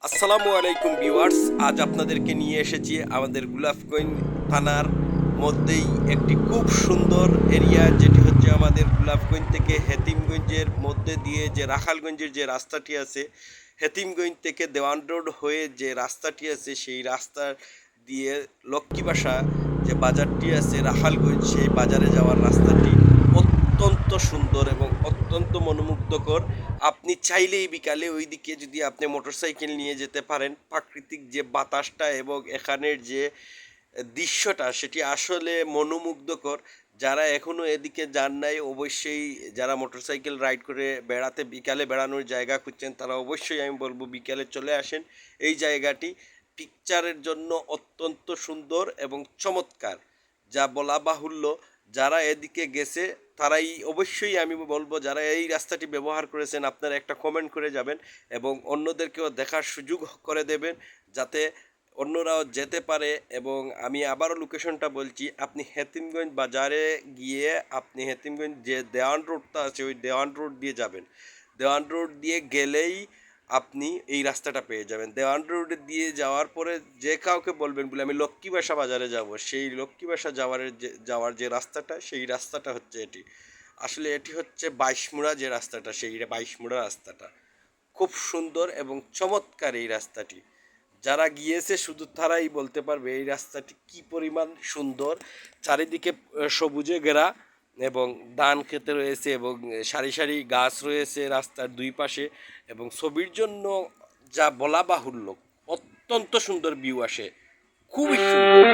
আসসালামু আলাইকুম ভিউয়ার্স, আজ আপনাদেরকে নিয়ে এসেছি আমাদের গোলাপগঞ্জ থানার মধ্যেই একটি খুব সুন্দর এরিয়া, যেটি হচ্ছে আমাদের গোলাপগঞ্জ থেকে হেতিমগঞ্জের মধ্যে দিয়ে যে রাখালগঞ্জের যে রাস্তাটি আছে, হেতিমগঞ্জ থেকে দেওয়ান রোড হয়ে যে রাস্তাটি আছে সেই রাস্তা দিয়ে লক্ষ্মীবাসা যে বাজারটি আছে রাখালগঞ্জ, সেই বাজারে যাওয়ার রাস্তাটি অত্যন্ত সুন্দর এবং অত্যন্ত মনোমুগ্ধকর। আপনি চাইলেই বিকালে ওই দিকে যদি আপনি মোটরসাইকেল নিয়ে যেতে পারেন, প্রাকৃতিক যে বাতাসটা এবং এখানের যে দৃশ্যটা সেটি আসলে মনোমুগ্ধকর। যারা এখনও এদিকে যান নাই, অবশ্যই যারা মোটরসাইকেল রাইড করে বেড়াতে বিকালে বেড়ানোর জায়গা খুঁজছেন তারা অবশ্যই আমি বলবো বিকালে চলে আসেন। এই জায়গাটি পিকচারের জন্য অত্যন্ত সুন্দর এবং চমৎকার, যা বলা বাহুল্য। যারা এদিকে গেছে তারাই অবশ্যই আমি বলবো, যারা এই রাস্তাটি ব্যবহার করেছেন আপনারা একটা কমেন্ট করে যাবেন এবং অন্যদেরকেও দেখার সুযোগ করে দেবেন, যাতে অন্যরাও যেতে পারে। এবং আমি আবারও লোকেশনটা বলছি, আপনি হেতিমগঞ্জ বাজারে গিয়ে আপনি হেতিমগঞ্জ যে দেওয়ান রোডটা আছে ওই দেওয়ান রোড দিয়ে যাবেন। দেওয়ান রোড দিয়ে গেলেই আপনি এই রাস্তাটা পেয়ে যাবেন। দেওয়ান রোড দিয়ে যাওয়ার পরে যে কাউকে বলবেন বলে আমি লক্ষ্মীবাসা বাজারে যাব, সেই লক্ষ্মীবাসা যাওয়ার যে রাস্তাটা, সেই রাস্তাটা হচ্ছে এটি। আসলে এটি হচ্ছে বাইশমুড়া যে রাস্তাটা, সেই বাইশমুড়া রাস্তাটা খুব সুন্দর এবং চমৎকার এই রাস্তাটি। যারা গিয়েছে শুধু তারাই বলতে পারবে এই রাস্তাটি কি পরিমাণ সুন্দর। চারিদিকে সবুজে ঘেরা এবং ধান খেতে রয়েছে এবং সারি সারি গাছ রয়েছে রাস্তার দুই পাশে, এবং ছবির জন্য যা বলা বাহুল্য, অত্যন্ত সুন্দর ভিউ আসে, খুবই সুন্দর।